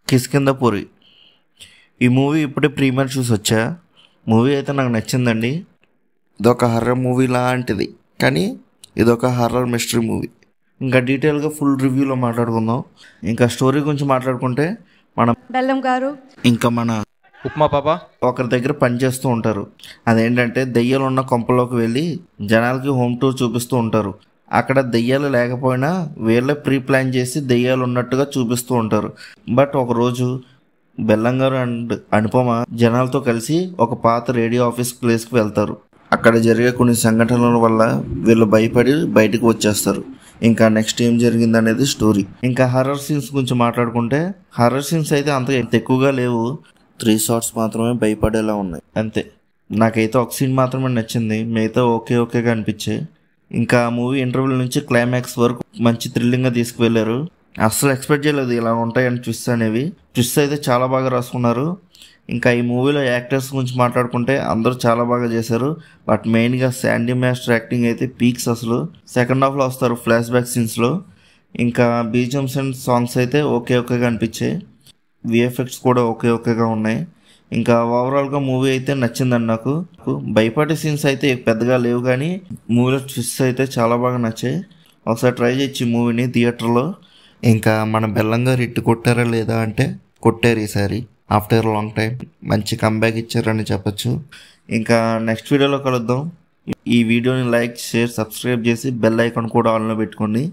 కిష్కింధపురి. ఈ మూవీ ఇప్పుడే ప్రీమియర్ చూసి వచ్చా. మూవీ అయితే నాకు నచ్చిందండి. ఇదొక హర్రర్ మూవీ లాంటిది, కానీ ఇదొక హర్రర్ మిస్టరీ మూవీ. ఇంకా డీటెయిల్గా ఫుల్ రివ్యూలో మాట్లాడుకుందాం. ఇంకా స్టోరీ గురించి మాట్లాడుకుంటే బెల్లం గారు ఇంకా మన ఉప్మా పాప ఒకరి దగ్గర పనిచేస్తూ ఉంటారు. అదేంటంటే దెయ్యాలు ఉన్న కొంపలోకి వెళ్ళి జనాలకి హోమ్ టూర్ చూపిస్తూ ఉంటారు. అక్కడ దెయ్యాలు లేకపోయినా వీళ్ళే ప్రీ ప్లాన్ చేసి దెయ్యాలు ఉన్నట్టుగా చూపిస్తూ ఉంటారు. బట్ ఒకరోజు బెల్లం గారు అండ్ అనుపమ జనాలతో కలిసి ఒక పాత రేడియో ఆఫీస్ ప్లేస్కి వెళ్తారు. అక్కడ జరిగే కొన్ని సంఘటనల వల్ల వీళ్ళు భయపడి బయటకు వచ్చేస్తారు. ఇంకా నెక్స్ట్ ఏం జరిగింది అనేది స్టోరీ. ఇంకా హర్రర్ సీన్స్ గురించి మాట్లాడుకుంటే హర్రర్ సీన్స్ అయితే అంత ఎక్కువగా లేవు. 3 షాట్స్ మాత్రమే భయపడేలా ఉన్నాయి అంతే. నాకైతే ఒక సీన్ మాత్రమే నచ్చింది, మిగతా ఓకేగా అనిపించాయి. ఇంకా మూవీ ఇంటర్వెల్ నుంచి క్లైమాక్స్ వరకు మంచి థ్రిల్లింగ్గా తీసుకువెళ్ళారు. అస్సలు ఎక్స్పెక్ట్ చేయలేదు ఇలా ఉంటాయని ట్విస్ట్ అనేవి. ట్విస్ట్ అయితే చాలా బాగా రాసుకున్నారు. ఇంకా ఈ మూవీలో యాక్టర్స్ గురించి మాట్లాడుకుంటే అందరూ చాలా బాగా చేశారు. బట్ మెయిన్గా శాండీ మాస్టర్ యాక్టింగ్ అయితే పీక్స్. అసలు సెకండ్ హాఫ్లో వస్తారు ఫ్లాష్ బ్యాక్ సీన్స్లో. ఇంకా బీజిఎమ్స్ అండ్ సాంగ్స్ అయితే ఓకేగా అనిపించాయి. విఎఫ్ఎక్స్ కూడా ఓకేగా ఉన్నాయి. ఇంకా ఓవరాల్గా మూవీ అయితే నచ్చిందండి నాకు. భయపడే సీన్స్ అయితే పెద్దగా లేవు, కానీ మూవీలో ట్విస్ట్ అయితే చాలా బాగా నచ్చాయి. ఒకసారి ట్రై చేయొచ్చు ఈ మూవీని థియేటర్లో. ఇంకా మన బెల్లం గారు హిట్ కొట్టారా లేదా అంటే కొట్టారు ఈసారి. ఆఫ్టర్ లాంగ్ టైం మంచి కంబ్యాక్ ఇచ్చారని చెప్పచ్చు. ఇంకా నెక్స్ట్ వీడియోలో కలుద్దాం. ఈ వీడియోని లైక్, షేర్, సబ్స్క్రైబ్ చేసి బెల్ ఐకాన్ కూడా ఆన్లో పెట్టుకోండి.